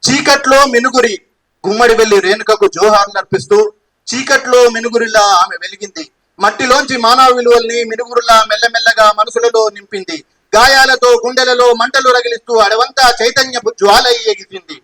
చీకట్లో మినుగురి గుమ్మడి వెళ్లి రేణుకకు జోహార్లు అర్పిస్తూ చీకట్లో మినుగురిలా ఆమె వెలిగింది. మట్టిలోంచి మానవ విలువల్ని మినుగురులా మెల్లమెల్లగా మనసులలో నింపింది. గాయాలతో గుండెలలో మంటలు రగిలిస్తూ అడవంతా చైతన్యపు జ్వాలై ఎగిసింది.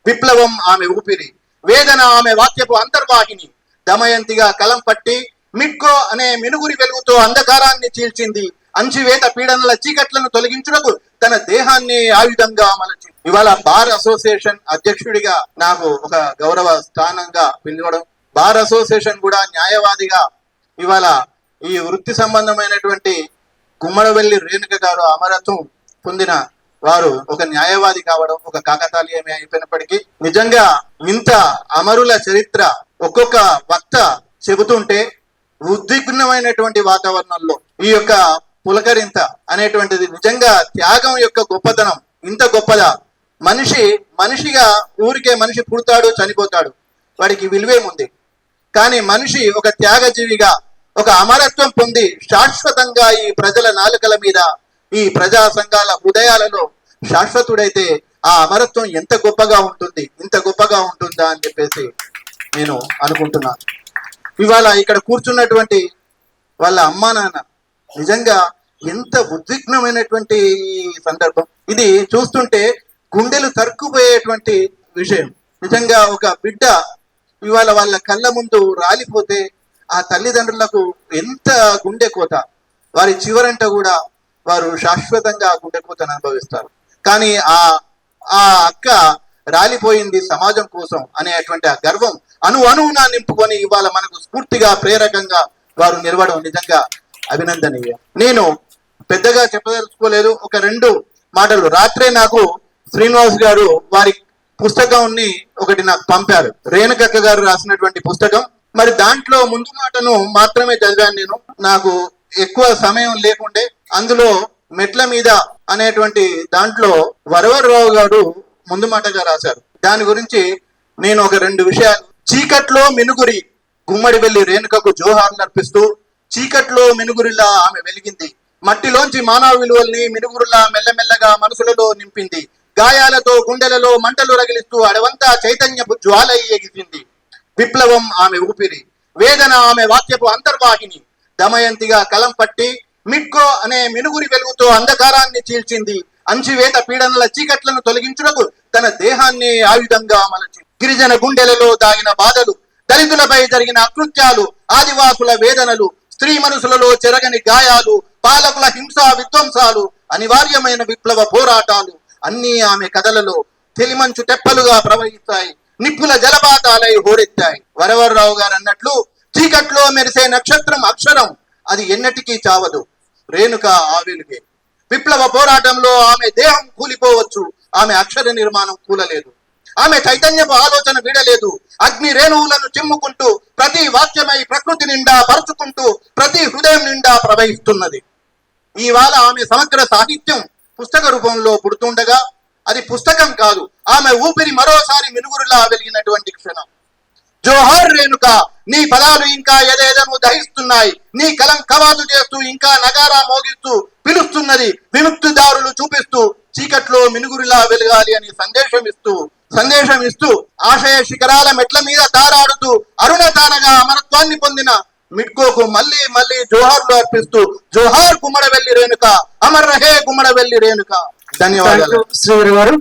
విప్లవం ఆమె ఊపిరి, వేదన ఆమె వాక్యపు అంతర్వాహిని. దమయంతిగా కలం పట్టి మిట్కో అనే మినుగురి వెలుగుతో అంధకారాన్ని చీల్చింది. అంచివేత పీడనల చీకట్లను తొలగించుటకు తన దేహాన్ని ఆయుధంగా మలచింది. ఇవాళ బార్ అసోసియేషన్ అధ్యక్షుడిగా నాకు ఒక గౌరవ స్థానంగా పిలవడం, బార్ అసోసియేషన్ కూడా న్యాయవాదిగా ఇవాళ ఈ వృత్తి సంబంధమైనటువంటి గుమ్మడవెల్లి రేణుక గారు అమరత్వం పొందిన వారు ఒక న్యాయవాది కావడం ఒక కాకతాళీయమే అయిపోయినప్పటికీ నిజంగా ఇంత అమరుల చరిత్ర ఒక్కొక్క వక్త చెబుతుంటే ఉద్విగ్నమైనటువంటి వాతావరణంలో ఈ యొక్క పులకరింత అనేటువంటిది నిజంగా త్యాగం యొక్క గొప్పతనం ఇంత గొప్పదా. మనిషిగా ఊరికే మనిషి పుడతాడు చనిపోతాడు, వాడికి విలువేముంది. కానీ మనిషి ఒక త్యాగజీవిగా ఒక అమరత్వం పొంది శాశ్వతంగా ఈ ప్రజల నాలుకల మీద ఈ ప్రజా సంఘాల హృదయాలలో శాశ్వతుడైతే ఆ అమరత్వం ఎంత గొప్పగా ఉంటుంది, ఇంత గొప్పగా ఉంటుందా అని చెప్పేసి నేను అనుకుంటున్నాను. ఇవాళ ఇక్కడ కూర్చున్నటువంటి వాళ్ళ అమ్మా నాన్న నిజంగా ఎంత ఉద్విగ్నమైనటువంటి సందర్భం. ఇది చూస్తుంటే గుండెలు తరుక్కుపోయేటువంటి విషయం. నిజంగా ఒక బిడ్డ ఇవాళ వాళ్ళ కళ్ళ ముందు రాలిపోతే ఆ తల్లిదండ్రులకు ఎంత గుండె కోత. వారి చివరంట కూడా వారు శాశ్వతంగా గుండె కోతను అనుభవిస్తారు. కానీ ఆ అక్క రాలిపోయింది సమాజం కోసం అనేటువంటి ఆ గర్వం అణువున నింపుకొని ఇవాళ మనకు స్ఫూర్తిగా ప్రేరకంగా వారు నిలవడం నిజంగా అభినందనీయం. నేను పెద్దగా చెప్పదలుచుకోలేదు, ఒక 2 మాటలు. రాత్రే నాకు శ్రీనివాస్ గారు వారి పుస్తకాన్ని ఒకటి నాకు పంపారు, రేణుకక్క గారు రాసినటువంటి పుస్తకం. మరి దాంట్లో ముందు మాటను మాత్రమే చదివాను నేను, నాకు ఎక్కువ సమయం లేకుండే. అందులో మెట్ల మీద అనేటువంటి దాంట్లో వరవరరావు గారు ముందు మాటగా రాశారు. దాని గురించి నేను ఒక 2 విషయాలు. చీకట్లో మినుగురి గుమ్మడి వెళ్లి రేణుకకు జోహార్లు అర్పిస్తూ చీకట్లో మినుగురిలా ఆమె వెలిగింది. మట్టిలోంచి మానవ విలువల్ని మినుగురులా మెల్లమెల్లగా మనసులలో నింపింది. గాయాలతో గుండెలలో మంటలు రగిలిస్తూ అడవంతా చైతన్యపు జ్వాలై ఎగిసింది. విప్లవం ఆమె ఊపిరి, వేదన ఆమె వాక్యపు అంతర్వాహిని. దమయంతిగా కలం పట్టి మిట్కో అనే మినుగురి వెలుగుతో అంధకారాన్ని చీల్చింది. అంచివేత పీడనల చీకట్లను తొలగించుటకు తన దేహాన్ని ఆయుధంగా మలచింది. గిరిజన గుండెలలో దాగిన బాధలు, దళితులపై జరిగిన అకృత్యాలు, ఆదివాసుల వేదనలు, స్త్రీ మనసులలో చెరగని గాయాలు, పాలకుల హింసా విధ్వంసాలు, అనివార్యమైన విప్లవ పోరాటాలు అన్నీ ఆమె కథలలో తెలిమంచు తెప్పలుగా ప్రవహిస్తాయి, నిప్పుల జలపాతాలై హోరెత్తాయి. వరవరరావు గారు అన్నట్లు చీకట్లో మెరిసే నక్షత్రం అక్షరం, అది ఎన్నటికీ చావదు. రేణుక ఆ వెలుగే. విప్లవ పోరాటంలో ఆమె దేహం కూలిపోవచ్చు, ఆమె అక్షర నిర్మాణం కూలలేదు. ఆమె చైతన్యపు ఆలోచన వీడలేదు. అగ్ని రేణువులను చిమ్ముకుంటూ ప్రతి వాక్యమై ప్రకృతి నిండా పరుచుకుంటూ ప్రతి హృదయం నిండా ప్రవహిస్తున్నది. ఇవాళ ఆమె సమగ్ర సాహిత్యం పుస్తక రూపంలో పుడుతుండగా అది పుస్తకం కాదు, ఆమె ఊపిరి మరోసారి మినుగురులా వెలిగినటువంటి క్షణం. జోహార్ రేణుక, నీ పదాలు ఇంకా ఎదేదను దహిస్తున్నాయి. నీ కలం కవాతు చేస్తూ ఇంకా నగారా మోగిస్తూ పిలుస్తున్నది. విముక్తిదారులు చూపిస్తూ చీకట్లో మినుగురిలా వెలగాలి అని సందేశం ఇస్తూ ఆశయ శిఖరాల మెట్ల మీద తారాడుతూ అరుణతారగా అమరత్వాన్ని పొందిన మిట్కోకు మళ్ళీ మళ్ళీ జోహార్లు అర్పిస్తూ జోహార్ గుమ్మడవెల్లి రేణుక, అమర్ రహే గుమ్మడవెల్లి రేణుక. ధన్యవాదాలు శ్రీవారి గారు.